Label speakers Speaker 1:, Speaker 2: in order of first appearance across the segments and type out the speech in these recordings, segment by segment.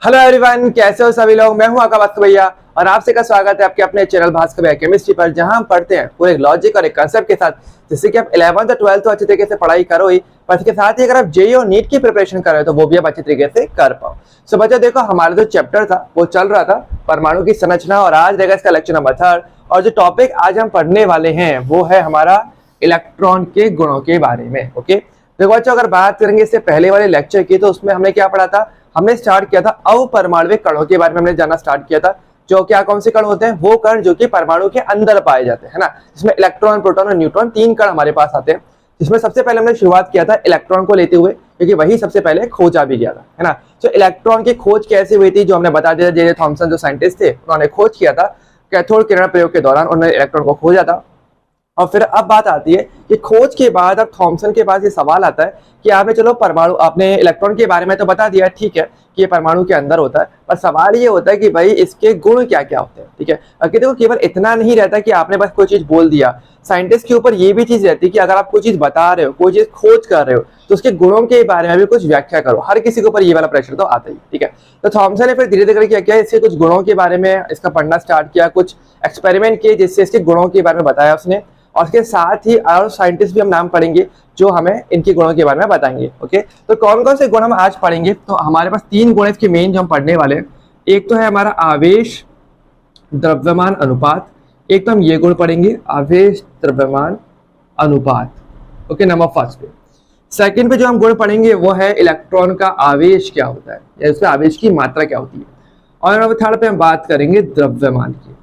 Speaker 1: Hello everyone, कैसे हो सभी लोग। मैं हूं आपका भास्कर भैया और आपसे का स्वागत है आपके अपने चैनल भास्कर भैया केमिस्ट्री पर, जहां हम पढ़ते हैं पूरे लॉजिक और एक कंसेप्ट के साथ, जिससे कि आप 11th और 12th तो अच्छे तरीके से पढ़ाई करो ही, पर इसके साथ ही अगर आप जेईई और नीट की प्रिपरेशन कर रहे हो तो वो भी आप अच्छे तरीके से कर पाओ। सो बच्चों देखो, हमारा जो चैप्टर था वो चल रहा था परमाणु की संरचना, और आज रहेगा इसका लेक्चर नंबर 3। और जो टॉपिक आज हम पढ़ने वाले हैं वो है हमारा इलेक्ट्रॉन के गुणों के बारे में। ओके, देखो बच्चों, अगर बात करेंगे इससे पहले वाले लेक्चर की तो उसमें हमने क्या पढ़ा था। हमने स्टार्ट किया था अपरमाणविक कणों के बारे में हमने जानना स्टार्ट किया था। जो क्या कौन से कण होते हैं, वो कण जो कि परमाणु के अंदर पाए जाते हैं, है ना, जिसमें इलेक्ट्रॉन, प्रोटॉन और न्यूट्रॉन 3 कण हमारे पास आते हैं। जिसमें सबसे पहले हमने शुरुआत किया था इलेक्ट्रॉन को लेते हुए, क्योंकि वही सबसे पहले खोजा भी गया था, है ना। तो इलेक्ट्रॉन की खोज कैसे हुई थी, जो हमने बता दिया, जे जे थॉमसन जो साइंटिस्ट थे उन्होंने खोज किया था। कैथोड किरण प्रयोग के दौरान उन्होंने इलेक्ट्रॉन को खोजा था। और फिर अब बात आती है कि खोज के बाद अब थॉमसन के पास ये सवाल आता है कि आपने चलो परमाणु, आपने इलेक्ट्रॉन के बारे में तो बता दिया, ठीक है कि ये परमाणु के अंदर होता है, पर सवाल ये होता है कि भाई इसके गुण क्या क्या होते हैं। ठीक है, कि देखो केवल इतना नहीं रहता कि आपने बस कोई चीज बोल दिया। साइंटिस्ट के ऊपर ये भी चीज रहती है कि अगर आप कोई चीज बता रहे हो, कोई चीज खोज कर रहे हो, तो उसके गुणों के बारे में भी कुछ व्याख्या करो। हर किसी के ऊपर ये वाला प्रेशर तो आता ही। ठीक है, तो थॉमसन ने फिर धीरे धीरे क्या किया, इसके कुछ गुणों के बारे में इसका पढ़ना स्टार्ट किया, कुछ एक्सपेरिमेंट किए जिससे इसके गुणों के बारे में बताया उसने। और इसके साथ ही और साइंटिस्ट भी हम नाम पढ़ेंगे जो हमें इनके गुणों के बारे में बताएंगे। ओके, तो कौन कौन से गुण हम आज पढ़ेंगे, तो हमारे पास 3 गुण इसके मेन जो हम पढ़ने वाले हैं। एक तो है हमारा आवेश द्रव्यमान अनुपात, एक तो हम ये गुण पढ़ेंगे आवेश द्रव्यमान अनुपात। ओके, नंबर फर्स्ट पे। सेकंड पे जो हम गुण पढ़ेंगे वो है इलेक्ट्रॉन का आवेश क्या होता है, या उसके आवेश की मात्रा क्या होती है। और नंबर थर्ड पे हम बात करेंगे द्रव्यमान की।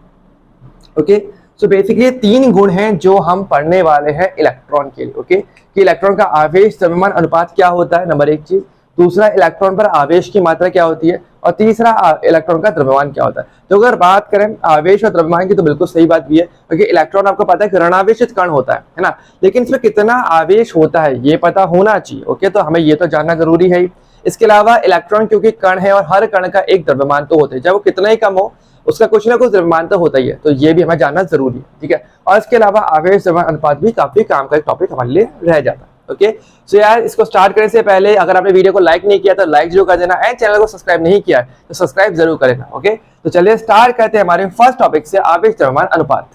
Speaker 1: ओके, सो बेसिकली 3 गुण हैं जो हम पढ़ने वाले हैं इलेक्ट्रॉन के लिए। ओके, कि इलेक्ट्रॉन का आवेश द्रव्यमान अनुपात क्या होता है, नंबर 1 चीज। दूसरा, इलेक्ट्रॉन पर आवेश की मात्रा क्या होती है। और तीसरा, इलेक्ट्रॉन का द्रव्यमान क्या होता है। तो अगर बात करें आवेश और द्रव्यमान की तो बिल्कुल सही बात भी है, क्योंकि इलेक्ट्रॉन आपको पता है कि ऋणावेशित कण होता है ना, लेकिन इसमें कितना आवेश होता है ये पता होना चाहिए। ओके, तो हमें ये तो जानना जरूरी है ही। इसके अलावा इलेक्ट्रॉन क्योंकि कण है और हर कण का एक द्रव्यमान तो होता है, चाहे वो कितना ही कम हो उसका कुछ ना कुछ द्रव्यमान तो होता ही है, तो ये भी हमें जानना जरूरी है। ठीक है, और इसके अलावा आवेश द्रव्यमान अनुपात भी काफी काम का एक टॉपिक हमारे लिए रह जाता है। ओके, सो यार इसको स्टार्ट करने से पहले अगर आपने वीडियो को लाइक नहीं किया तो लाइक जरूर कर देना, एंड चैनल को सब्सक्राइब नहीं किया है तो सब्सक्राइब जरूर कर देना। ओके, तो चलिए स्टार्ट करते हैं हमारे फर्स्ट टॉपिक से, आवेश द्रव्यमान अनुपात।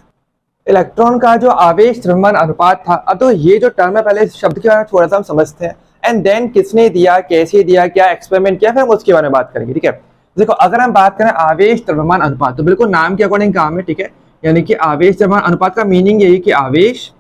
Speaker 1: इलेक्ट्रॉन का जो आवेश द्रव्यमान अनुपात था, अब तो ये जो टर्म है पहले इस शब्द के बारे में थोड़ा सा हम समझते हैं, एंड देन किसने दिया, कैसे दिया, क्या एक्सपेरिमेंट किया, फिर हम उसके बारे में बात करेंगे। ठीक है, देखो अगर हम बात करें आवेश द्रव्यमान अनुपात तो बिल्कुल नाम के अकॉर्डिंग काम है। ठीक है, यानी कि आवेश द्रव्यमान अनुपात का मीनिंग यही कि आवेश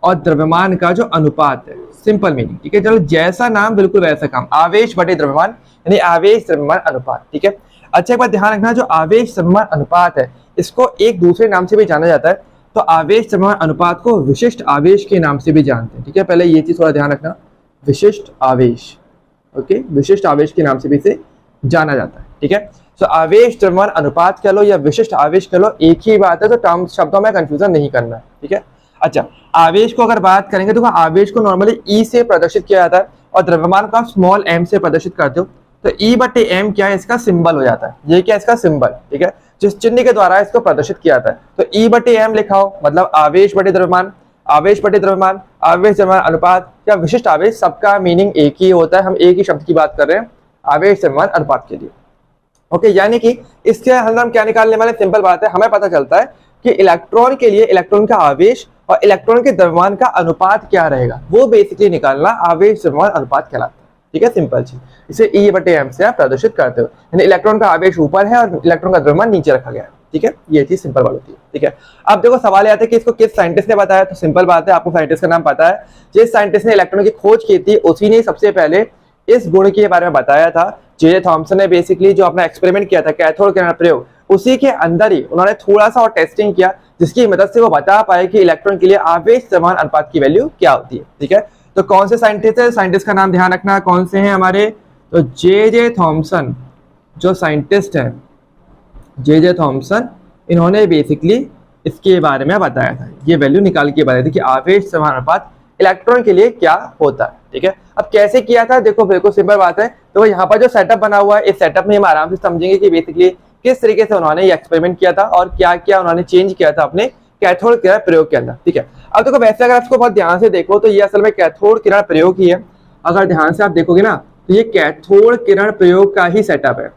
Speaker 1: और द्रव्यमान का जो अनुपात है, सिंपल मीनिंग। ठीक है, चलो जैसा नाम बिल्कुल वैसा काम, आवेश बटे द्रव्यमान यानी आवेश द्रव्यमान अनुपात। ठीक है, अच्छा एक बात ध्यान रखना, जो आवेश द्रव्यमान अनुपात है इसको एक दूसरे नाम से भी जाना जाता है। तो आवेश द्रव्यमान अनुपात को विशिष्ट आवेश के नाम से भी जानते हैं। ठीक है, पहले ये चीज थोड़ा ध्यान रखना, विशिष्ट आवेश। ओके, विशिष्ट आवेश के नाम से भी इसे जाना जाता है। ठीक है, तो आवेश द्रव्यमान अनुपात कह लो या विशिष्ट आवेश कह लो, एक ही बात है, तो टर्म शब्दों में कंफ्यूजन नहीं करना है। ठीक है, अच्छा आवेश को अगर बात करेंगे तो आवेश को नॉर्मली ई से प्रदर्शित किया जाता है और द्रव्यमान को आप स्मॉल एम से प्रदर्शित करते हो। तो ई बटे एम क्या है, इसका सिंबल हो जाता है, ये क्या इसका सिंबल। ठीक है, जिस चिन्ह के द्वारा इसको प्रदर्शित किया जाता है, तो ई बटे एम लिखा हो मतलब आवेश बटे द्रव्यमान, आवेश बटे द्रव्यमान, आवेश द्रव्यमान अनुपात या विशिष्ट आवेश, सबका मीनिंग एक ही होता है। हम एक ही शब्द की बात कर रहे हैं आवेश द्रव्यमान अनुपात के लिए। ओके, यानी कि इसके अंदर हम क्या निकालने वाले, सिंपल बात है, हमें पता चलता है कि इलेक्ट्रॉन के लिए इलेक्ट्रॉन का आवेश और इलेक्ट्रॉन के द्रव्यमान का अनुपात क्या रहेगा, वो बेसिकली निकालना आवेश द्रव्यमान अनुपात कहलाता है। ठीक है, सिंपल चीज, इसे ई बटे एम से आप प्रदर्शित करते हो, यानी इलेक्ट्रॉन का आवेश ऊपर है और इलेक्ट्रॉन का द्रव्यमान नीचे रखा गया है। ठीक है, ये चीज सिंपल बात होती है। ठीक है, अब देखो सवाल आता है कि इसको किस साइंटिस्ट ने बताया, तो सिंपल बात है, आपको साइंटिस्ट का नाम पता है। जिस साइंटिस्ट ने इलेक्ट्रॉन की खोज की थी उसी ने सबसे पहले इस गुण के बारे में बताया था। जे थॉमसन ने बेसिकली जो अपना एक्सपेरिमेंट किया था कैथोड किरण प्रयोग, उसी के अंदर ही उन्होंने थोड़ा सा और टेस्टिंग किया जिसकी मदद से वो बता पाए कि इलेक्ट्रॉन के लिए आवेश द्रव्यमान अनुपात की वैल्यू क्या होती है। ठीक है, तो कौन से साइंटिस्ट है, साइंटिस्ट का नाम ध्यान रखना, कौन से हैं हमारे, तो जे थॉमसन जो साइंटिस्ट है, जे थॉमसन, इन्होंने बेसिकली इसके बारे में बताया था, ये वैल्यू निकाल के बताई थी कि आवेश द्रव्यमान अनुपात इलेक्ट्रॉन के लिए क्या होता है। ठीक है, अब कैसे किया था, देखो बिल्कुल सिंपल बात है। तो यहाँ पर जो सेटअप बना हुआ है, इस सेटअप में हम आराम से समझेंगे कि बेसिकली किस तरीके से उन्होंने ये एक्सपेरिमेंट किया था और क्या क्या उन्होंने चेंज किया था अपने कैथोड किरण प्रयोग के अंदर। ठीक है, अब देखो वैसे अगर इसको बहुत ध्यान से देखो तो ये असल में कैथोड किरण प्रयोग ही है। अगर ध्यान से आप देखोगे ना तो ये कैथोड किरण प्रयोग का ही सेटअप है।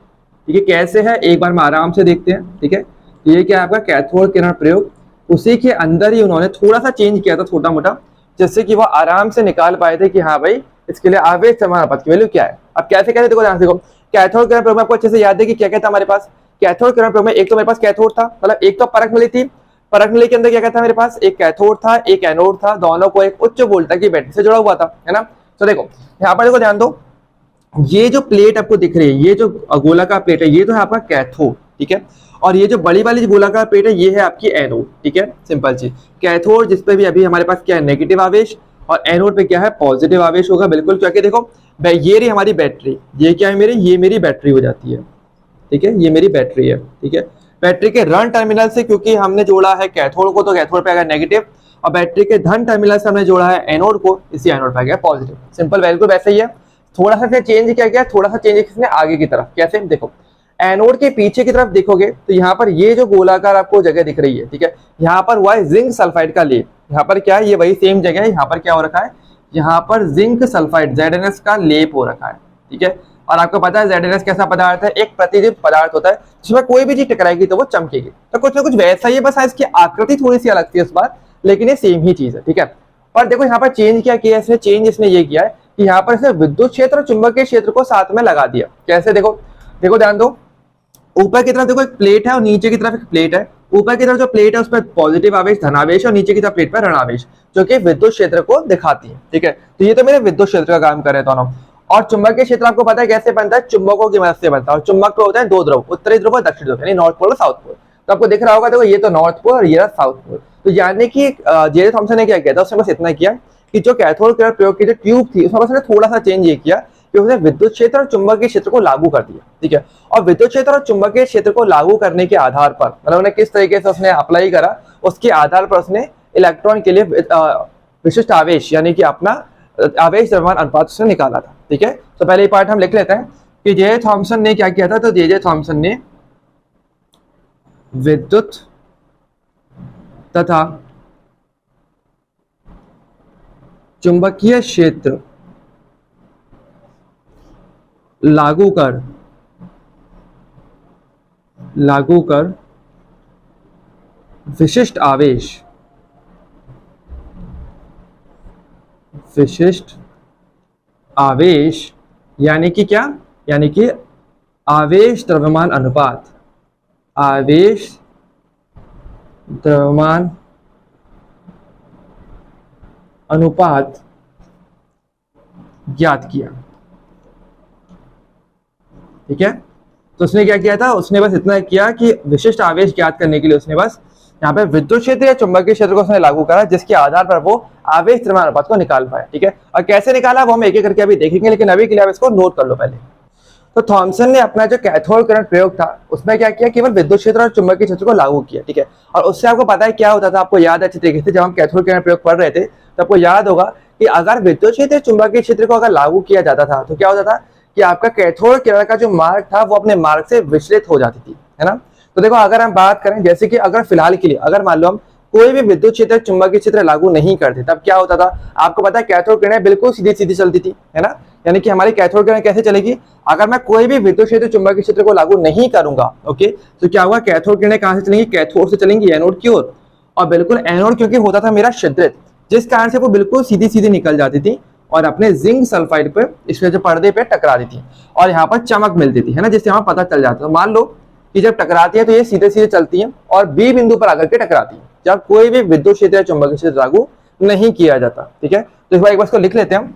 Speaker 1: ठीक है, कैसे है एक बार हम आराम से देखते हैं। ठीक है, तो ये क्या है आपका कैथोड किरण प्रयोग, उसी के अंदर ही उन्होंने थोड़ा सा चेंज किया था, छोटा मोटा, जिससे कि वो आराम से निकाल पाए थे कि हाँ भाई इसके लिए आवेश द्रव्यमान अनुपात की वैल्यू क्या है। अब कैसे कहते देखो, ध्यान से देखो, कैथोड किरण प्रयोग में आपको अच्छे से याद है कि क्या क्या था हमारे पास। कैथोड किरण प्रयोग में एक तो मेरे पास कैथोड था, मतलब एक तो परख मिली थी, परख मिली के अंदर क्या क्या था मेरे पास, एक कैथोड था एक एनोड था, दोनों को एक उच्च वोल्टेज की बैटरी से जुड़ा हुआ था, है ना। तो देखो यहाँ पर देखो, ध्यान दो, ये जो प्लेट आपको दिख रही है, ये जो गोलाकार प्लेट है, ये तो है आपका कैथोड। ठीक है, और ये जो बड़ी वाली जो गोलाकार प्लेट है, ये है आपकी एनोड। ठीक है, सिंपल चीज, कैथोड जिसपे भी अभी हमारे पास क्या है, नेगेटिव आवेश, और एनोड पे क्या है, पॉजिटिव आवेश होगा, बिल्कुल। क्योंकि देखो ये रही हमारी बैटरी, ये क्या है मेरी, ये मेरी बैटरी हो जाती है। ठीक है, ये मेरी बैटरी है। ठीक है, बैटरी के ऋण टर्मिनल से क्योंकि हमने जोड़ा है कैथोड को, तो कैथोड पे आ गया नेगेटिव, और बैटरी के धन टर्मिनल से हमने जोड़ा है एनोड को, इसी एनोड पे आ गया पॉजिटिव। सिंपल, बिल्कुल वैसे ही है। थोड़ा सा चेंज क्या किया, थोड़ा सा चेंज किसने, आगे की तरफ। कैसे, देखो एनोड के पीछे की तरफ देखोगे तो यहाँ पर ये जो गोलाकार आपको जगह दिख रही है, ठीक है, यहाँ पर हुआ है जिंक सल्फाइड का लेप। यहाँ पर क्या है, ये वही सेम जगह है, यहाँ पर क्या हो रखा है, यहाँ पर जिंक सल्फाइड ZnS का लेप हो रखा है। ठीक है, और आपको पता है ZnS कैसा पदार्थ है, एक प्रतिदीप्त पदार्थ होता है, जिसमें कोई भी चीज टकराएगी तो वो चमकेगी। तो कुछ ना कुछ वैसा ही है, बस इसकी आकृति थोड़ी सी अलग थी इस बार, लेकिन ये सेम ही चीज है। ठीक है, पर देखो यहाँ पर चेंज क्या किया इसने, चेंज इसने ये किया है कि यहाँ पर इसने विद्युत क्षेत्र और चुंबकीय क्षेत्र को साथ में लगा दिया। कैसे, देखो देखो ध्यान दो, ऊपर की तरफ देखो एक प्लेट है और नीचे की तरफ एक प्लेट है। ऊपर की तरफ जो प्लेट है उस पर पॉजिटिव आवेश धनावेश, और नीचे की तरफ प्लेट पर ऋणावेश, जो कि विद्युत क्षेत्र को दिखाती है। ठीक है, तो ये तो मेरे विद्युत क्षेत्र का काम कर रहे हैं दोनों। और चुंबकीय क्षेत्र आपको पता है कैसे बनता है, चुंबकों की मदद से बनता है। और चुंबक तो होता है दो ध्रुव, उत्तरी ध्रुव और दक्षिण ध्रुव, यानी नॉर्थ पोल और साउथ पोल। तो आपको दिख रहा होगा, देखो ये तो नॉर्थ पोल और ये साउथ पोल। तो यानी कि जे थॉमसन ने क्या किया था, उसने बस इतना किया कि जो कैथोड किरण प्रयोग की जो ट्यूब थी, उसमें बस थोड़ा सा चेंज ये किया कि उसने विद्युत क्षेत्र और चुंबकीय क्षेत्र को लागू कर दिया। ठीक है, और विद्युत क्षेत्र और चुंबकीय क्षेत्र को लागू करने के आधार पर, मतलब उन्हें किस तरीके से उसने अप्लाई करा, उसके आधार पर उसने इलेक्ट्रॉन के लिए विशिष्ट आवेश यानी कि अपना आवेश द्रव्यमान अनुपात उसने निकाला था। ठीक है, तो पहले ये पार्ट हम लिख लेते हैं कि जे थॉमसन ने क्या किया था। तो जे थॉमसन ने विद्युत तथा चुंबकीय क्षेत्र लागू कर विशिष्ट आवेश यानी कि क्या, यानी कि आवेश द्रव्यमान अनुपात, आवेश द्रव्यमान अनुपात ज्ञात किया। ठीक है, तो उसने क्या किया था, उसने बस इतना किया कि विशिष्ट आवेश ज्ञात करने के लिए उसने बस यहाँ पे विद्युत क्षेत्र या चुंबकीय क्षेत्र को उसने लागू करा, जिसके आधार पर वो आवेश द्रव्यमान अनुपात को निकाल पाया। ठीक है, और कैसे निकाला वो हम एक एक करके अभी देखेंगे, लेकिन अभी के लिए आप इसको नोट कर लो पहले। तो थॉमसन ने अपना जो कैथोड किरण प्रयोग था उसमें क्या किया, केवल विद्युत क्षेत्र और चुंबकीय क्षेत्र को लागू किया। ठीक है, और उससे आपको पता है क्या होता था, आपको याद है अच्छी तरीके से, जब हम कैथोड किरण प्रयोग पढ़ रहे थे तो आपको याद होगा कि अगर विद्युत क्षेत्र चुंबकीय क्षेत्र को अगर लागू किया जाता था तो क्या होता था कि आपका कैथोड किरण का जो मार्ग था वो अपने मार्ग से विचलित हो जाती थी, है ना। तो देखो अगर हम बात करें, जैसे कि अगर फिलहाल के लिए अगर मान लो हम कोई भी विद्युत क्षेत्र चुंबकीय क्षेत्र लागू नहीं करते, तब क्या होता था, आपको पता है कैथोड किरण बिल्कुल सीधी सीधी चलती थी, है ना। यानी कि हमारी कैथोड किरण कैसे चलेगी, अगर मैं कोई भी विद्युत क्षेत्र चुंबकीय क्षेत्र को लागू नहीं करूंगा, ओके, तो क्या होगा, कैथोड किरणें कहां से चलेंगी, कैथोड से चलेंगी एनोड की ओर, और बिल्कुल एनोड क्योंकि होता था मेरा छिद्रित, जिस कारण से वो बिल्कुल सीधी सीधी निकल जाती थी और अपने जिंक सल्फाइड पे, इसके जो पर्दे पे टकरा दी थी, और यहाँ पर चमक मिलती थी, है ना, जिससे हमें पता चल जाता है। मान लो कि जब टकराती है तो ये सीधे सीधे चलती है और बी बिंदु पर आकर के टकराती है, जब कोई भी विद्युत क्षेत्र या चुंबकीय क्षेत्र लागू नहीं किया जाता। ठीक है, तो इस बार एक बार इसको लिख लेते हैं हम।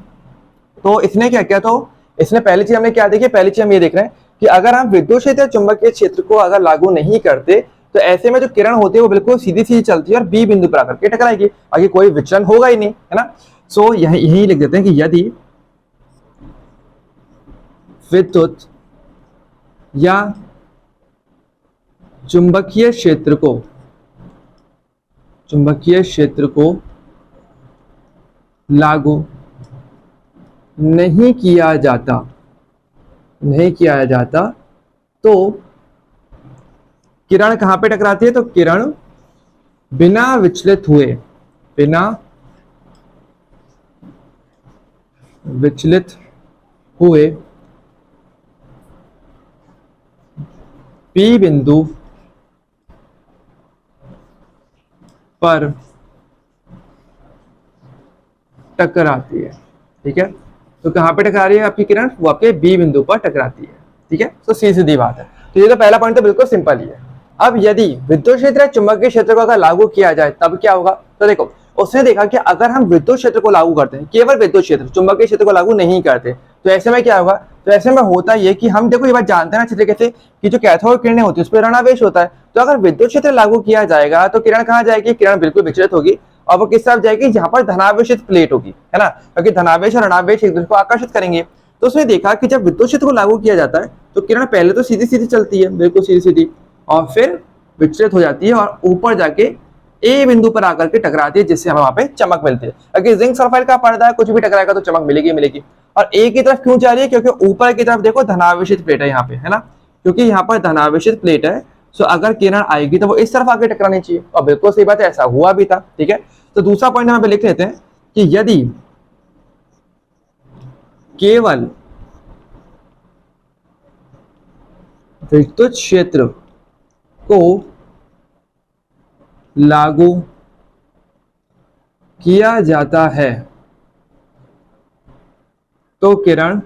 Speaker 1: तो इसने क्या किया, तो इसने पहली चीज हमने क्या देखी, पहली चीज हम ये देख रहे हैं कि अगर हम विद्युत क्षेत्र या चुंबकीय क्षेत्र को अगर लागू नहीं करते तो ऐसे में जो किरण होती है वो बिल्कुल सीधी सीधी चलती है और बी बिंदु पर आकर के टकराएगी, आगे कोई विचलन होगा ही नहीं, है ना। सो यही लिख देते हैं कि यदि विद्युत या चुंबकीय क्षेत्र को लागू नहीं किया जाता तो किरण कहां पे टकराती है, तो किरण बिना विचलित हुए बी बिंदु पर टकराती है। ठीक है, तो कहां पे टकरा रही है आपकी किरण? वो आपके बी बिंदु पर टकराती है। ठीक है, तो सीधी बात है। तो ये तो पहला पॉइंट तो बिल्कुल सिंपल ही है। अब यदि विद्युत क्षेत्र या चुंबकीय क्षेत्र को अगर लागू किया जाए तब क्या होगा? तो देखो, उसने देखा कि अगर हम विद्युत क्षेत्र को लागू करते हैं, केवल विद्युत क्षेत्र, चुंबकीय क्षेत्र को लागू नहीं करते, तो ऐसे में क्या होगा? तो ऐसे में होता ये कि हम देखो ये बात जानते हैं अच्छे तरीके से कि जो कैथोड किरणें होती है उस पर ऋणावेश होता है। तो अगर विद्युत क्षेत्र लागू किया जाएगा तो किरण कहां जाएगी? किरण बिल्कुल विचलित होगी और वो किस तरफ जाएगी? जहां पर धनावेशित प्लेट होगी, है ना, क्योंकि धनावेश और ऋणावेश एक दूसरे को आकर्षित करेंगे। तो उसने देखा कि जब विद्युत क्षेत्र को लागू किया जाता है तो किरण पहले तो सीधी सीधी चलती है, बिल्कुल सीधी सीधी, और फिर विचलित हो जाती है और ऊपर जाके ए बिंदु पर आकर के टकराती है, जिससे हमें वहां पे चमक मिलती है। अगर जिंक सल्फाइड का पर्दा है, कुछ भी टकराएगा तो चमक मिलेगी मिलेगी। और ए की तरफ क्यों जा रही है? क्योंकि ऊपर की तरफ देखो धनावेशित प्लेट है यहाँ पे, है ना, क्योंकि यहाँ पर धनावेशित प्लेट है। सो अगर किरण आएगी तो वो इस तरफ आके टकरानी चाहिए, और बिल्कुल सही बात है, ऐसा हुआ भी था। ठीक है, तो दूसरा पॉइंट हम पे लिख लेते हैं कि यदि केवल विद्युत क्षेत्र को लागू किया जाता है तो किरण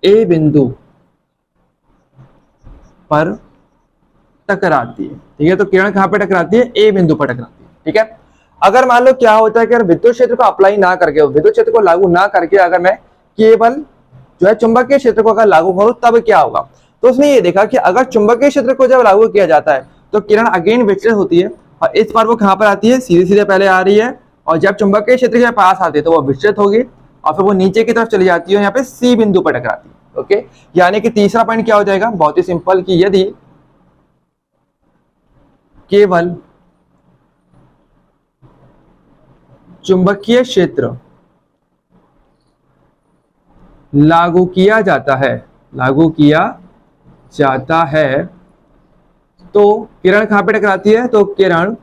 Speaker 1: ए बिंदु पर टकराती है। ठीक है, तो किरण कहां पे टकराती है? ए बिंदु पर टकराती है। ठीक है, अगर मान लो क्या होता है कि अगर विद्युत क्षेत्र को अप्लाई ना करके, विद्युत क्षेत्र को लागू ना करके अगर मैं केवल जो है चुंबकीय क्षेत्र को अगर लागू करूं तब क्या होगा? तो उसने ये देखा कि अगर चुंबकीय क्षेत्र को जब लागू किया जाता है तो किरण अगेन विचलित होती है, और इस बार वो कहां पर आती है? सीधे सीधे पहले आ रही है, और जब चुंबकीय क्षेत्र के पास आती है तो वो विचलित होगी और फिर वो नीचे की तरफ चली जाती है, यहाँ पे सी बिंदु पर टकराती है। ओके, यानी कि तीसरा पॉइंट क्या हो जाएगा? बहुत ही सिंपल, कि यदि केवल चुंबकीय क्षेत्र लागू किया जाता है तो किरण कहां पे टकराती है? तो किरण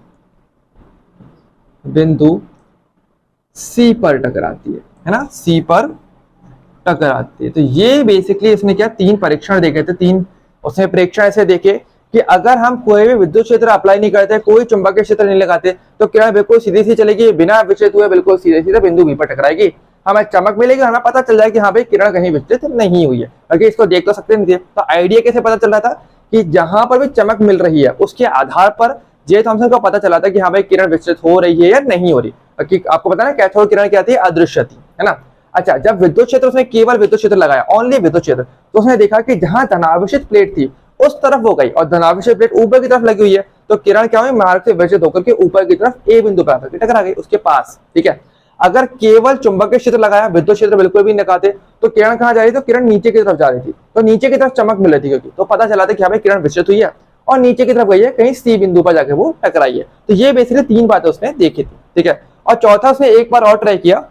Speaker 1: बिंदु सी पर टकराती है ना, सी पर टकराती है। तो ये बेसिकली इसने क्या, तीन परीक्षण देखे थे, तीन उसने परीक्षण ऐसे देखे कि अगर हम कोई भी विद्युत क्षेत्र अप्लाई नहीं करते, कोई चुंबकीय क्षेत्र नहीं लगाते, तो किरण बिल्कुल सीधी सी चलेगी, बिना विचलित हुए बिल्कुल सीधे सीधे बिंदु बी पर टकराएगी, हमें चमक मिलेगी, हमें पता चल जाएगा कि हाँ भाई किरण कहीं विचलित नहीं हुई है। अगर इसको देख तो सकते नहीं थे, तो आइडिया कैसे पता चल रहा था कि जहां पर भी चमक मिल रही है उसके आधार पर जे थॉमसन को पता चला था कि हाँ भाई किरण विचलित हो रही है या नहीं हो रही। आपको पता है कैथोड किरण क्या थी? अदृश्य थी, है ना। अच्छा, जब विद्युत क्षेत्र, उसने केवल विद्युत क्षेत्र लगाया, ओनली विद्युत क्षेत्र, तो उसने देखा कि जहां धनावेशित प्लेट थी उस तरफ वो गई, और धनावेशित प्लेट ऊपर की तरफ लगी हुई है, तो किरण क्या हुई? मार्ग से विचलित होकर के ऊपर की तरफ ए बिंदु पर आकर टकरा गई उसके पास। ठीक है, अगर केवल चुंबकीय क्षेत्र लगाया, विद्युत क्षेत्र बिल्कुल भी लगाते, तो किरण कहां जा रही थी? तो किरण नीचे की तरफ जा रही थी, तो नीचे की तरफ चमक मिल रही थी, क्योंकि तो पता चला था कि हाँ भाई किरण विचलित हुई है और नीचे की तरफ गई है, कहीं सी बिंदु पर जाकर वो टकराई है। तो ये बेसिकली तीन बातें उसने देखी थी। ठीक है, और चौथा उसने एक बार और ट्राई किया।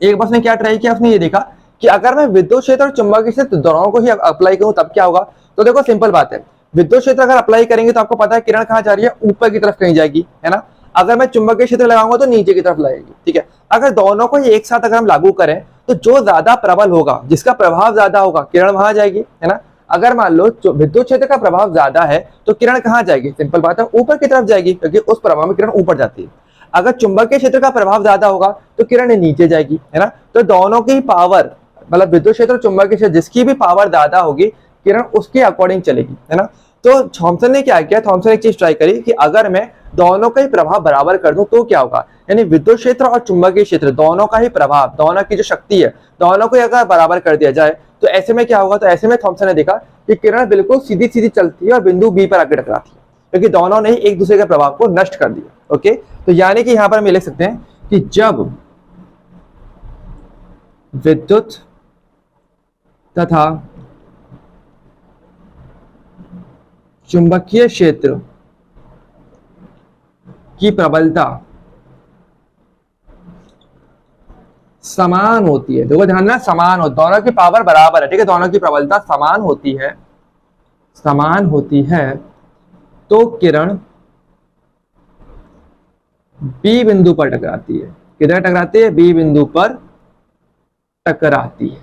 Speaker 1: एक बार उसने क्या ट्राई किया? उसने ये देखा कि अगर मैं विद्युत क्षेत्र और चुंबकीय क्षेत्र दोनों को ही अप्लाई करूं तब क्या होगा? तो देखो सिंपल बात है, विद्युत क्षेत्र अगर अप्लाई करेंगे तो आपको पता है किरण कहां जा रही है? ऊपर की तरफ कहीं जाएगी, है ना। अगर मैं चुंबकीय क्षेत्र लगाऊंगा तो नीचे की तरफ लगेगी। ठीक है, अगर दोनों को ही एक साथ अगर हम लागू करें तो जो ज्यादा प्रबल होगा, जिसका प्रभाव ज्यादा होगा, किरण वहां जाएगी, है ना। अगर मान लो विद्युत क्षेत्र का प्रभाव ज्यादा है तो किरण कहां जाएगी? सिंपल बात है, ऊपर की तरफ जाएगी, क्योंकि उस प्रभाव में किरण ऊपर जाती है। अगर चुंबकीय क्षेत्र का प्रभाव ज्यादा होगा तो किरण नीचे जाएगी, है ना। तो दोनों की पावर, मतलब विद्युत क्षेत्र और चुंबकीय क्षेत्र, जिसकी भी पावर ज्यादा होगी किरण उसके अकॉर्डिंग चलेगी, है ना। तो थॉमसन ने क्या किया? थॉमसन ने एक चीज ट्राई करी कि अगर मैं दोनों का ही प्रभाव बराबर कर दूं तो क्या होगा, यानी विद्युत क्षेत्र और चुंबकीय क्षेत्र दोनों का ही प्रभाव, दोनों की जो शक्ति है, दोनों को अगर बराबर कर दिया जाए तो ऐसे में क्या होगा? तो ऐसे में थॉमसन ने देखा कि किरण बिल्कुल सीधी सीधी चलती है और बिंदु बी पर आकर टकराती है, क्योंकि दोनों ने एक दूसरे के प्रभाव को नष्ट कर दिया। ओके, तो यानी कि यहां पर हम लिख सकते हैं कि जब विद्युत तथा चुंबकीय क्षेत्र की प्रबलता समान होती है, देखो ध्यान ना, समान हो, दोनों की पावर बराबर है, ठीक है, दोनों की प्रबलता समान होती है, तो किरण बी बिंदु पर टकराती है। किधर टकराती है? बी बिंदु पर टकराती है।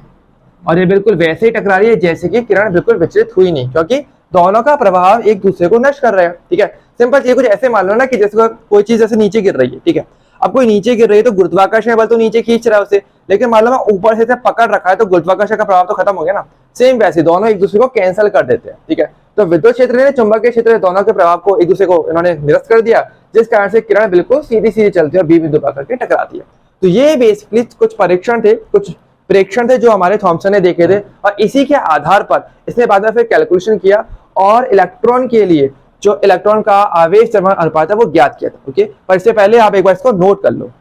Speaker 1: और ये बिल्कुल वैसे ही टकरा रही है जैसे कि किरण बिल्कुल विचलित हुई नहीं, क्योंकि दोनों का प्रभाव एक दूसरे को नष्ट कर रहे हैं। ठीक है, सिंपल चीज कुछ ऐसे मान लो ना कि जैसे कोई चीज जैसे नीचे गिर रही है। ठीक है, अब कोई नीचे गिर रही है तो गुरुत्वाकर्षण बल तो नीचे खींच रहा है उसे, लेकिन मान लो मैं ऊपर से पकड़ रखा है तो गुरुत्वाकर्षण का प्रभाव तो खत्म हो गया ना। सेम वैसे दोनों एक दूसरे को कैंसिल कर देते हैं। ठीक है, तो विद्युत क्षेत्र ने चुंबकीय क्षेत्र दोनों के प्रभाव को एक दूसरे को इन्होंने निरस्त कर दिया, जिस कारण से किरण बिल्कुल सीधी सीधी चलती है और बी बिंदु पर आकर के टकराती है। तो ये बेसिकली कुछ परीक्षण थे, कुछ प्रेक्षण थे जो हमारे थॉमसन ने देखे थे, और इसी के आधार पर इसने बाद में फिर कैलकुलेशन किया और इलेक्ट्रॉन के लिए जो इलेक्ट्रॉन का आवेश द्रव्यमान अनुपात है वो ज्ञात किया था। ओके, पर इससे पहले आप एक बार इसको नोट कर लो।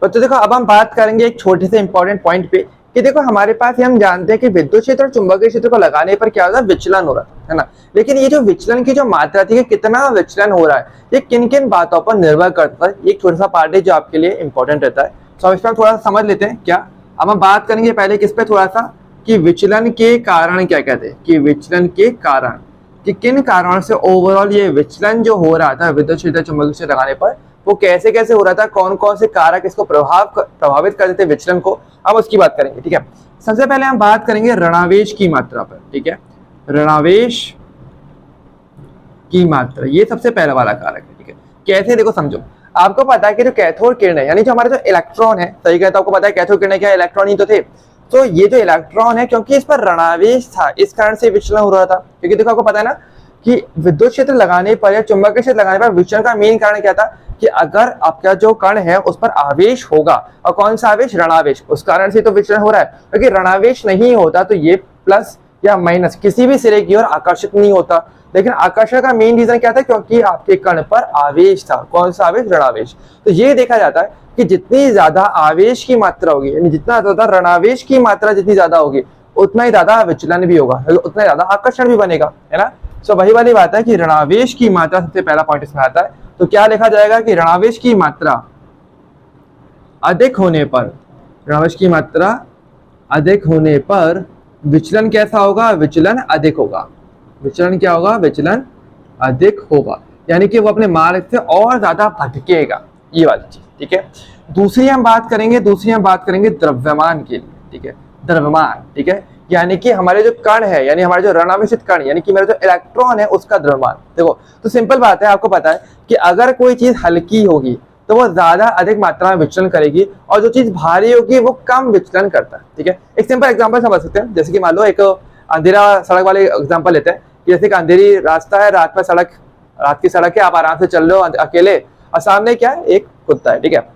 Speaker 1: तो देखो अब हम बात करेंगे एक छोटे से इंपॉर्टेंट पॉइंट पे कि देखो हमारे पास हम जानते हैं कि विद्युत क्षेत्र और चुंबकीय क्षेत्र को लगाने पर क्या होता है, विचलन हो रहा है ना। लेकिन ये जो विचलन की जो मात्रा थी, कितना विचलन हो रहा है, ये किन किन बातों पर निर्भर करता है, एक छोटा सा पार्ट है जो आपके लिए इंपॉर्टेंट रहता है। तो इसमें थोड़ा सा समझ लेते हैं। क्या अब हम बात करेंगे पहले किस पे, थोड़ा सा कि विचलन के कारण क्या कहते हैं, कि विचलन के कारण कि किन कारणों से ओवरऑल ये विचलन जो हो रहा था विद्युत क्षेत्र चुंबकीय क्षेत्र लगाने पर वो कैसे कैसे हो रहा था, कौन कौन से कारक इसको प्रभावित करते थे विचलन को, अब उसकी बात करेंगे। ठीक है, सबसे पहले हम बात करेंगे ऋणावेश की मात्रा पर। ठीक है, ऋणावेश की मात्रा ये सबसे पहला वाला कारक है। ठीक है, कैसे देखो समझो, आपको पता है कि जो कैथोड किरण है यानी जो हमारे जो इलेक्ट्रॉन है, सही कहता है, आपको पता है कैथोड किरण क्या, इलेक्ट्रॉन ही तो थे। तो ये जो इलेक्ट्रॉन है क्योंकि इस पर ऋणावेश था इस कारण से विचलन हो रहा था, क्योंकि देखो आपको पता है ना कि विद्युत क्षेत्र लगाने पर या चुंबकीय क्षेत्र लगाने पर विचलन का मेन कारण क्या था कि अगर आपका जो कण है उस पर आवेश होगा, और कौन सा आवेश, ऋणावेश, उस कारण से तो विचलन हो रहा है। क्योंकि ऋणावेश नहीं होता तो ये प्लस या माइनस किसी भी सिरे की ओर आकर्षित नहीं होता। लेकिन आकर्षण का मेन रीजन क्या था, क्योंकि आपके कण पर आवेश था, कौन सा आवेश, ऋणावेश। तो ये देखा जाता है कि जितनी ज्यादा आवेश की मात्रा होगी यानी जितना ज्यादा ऋणावेश की मात्रा जितनी ज्यादा होगी उतना ही ज्यादा विचलन भी होगा, उतना ज्यादा आकर्षण भी बनेगा, है ना। सो वही वाली बात है कि ऋणावेश की मात्रा सबसे पहला पॉइंट इसमें आता है। तो क्या लिखा जाएगा कि ऋणावेश की मात्रा अधिक होने पर, ऋणावेश की मात्रा अधिक होने पर विचलन कैसा होगा, विचलन अधिक होगा। विचलन क्या होगा, विचलन अधिक होगा, यानी कि वो अपने मार्ग से और ज्यादा भटकेगा, ये वाली चीज। ठीक है, दूसरी हम बात करेंगे द्रव्यमान के लिए। ठीक है, द्रव्यमान, ठीक है, यानी कि हमारे जो कण है यानी हमारे जो ऋणावेशित कण यानी कि मेरा जो इलेक्ट्रॉन है उसका द्रव्यमान। देखो तो सिंपल बात है, आपको पता है कि अगर कोई चीज हल्की होगी तो वो ज्यादा अधिक मात्रा में विचलन करेगी, और जो चीज भारी होगी वो कम विचलन करता है। ठीक है, एक सिंपल एग्जांपल समझ सकते हैं, जैसे कि मान लो एक अंधेरा सड़क वाले एग्जांपल लेते हैं। जैसे कि अंधेरी रास्ता है, रात की सड़क है, आप आराम से चल रहे हो अकेले, और सामने क्या है, एक कुत्ता है। ठीक है,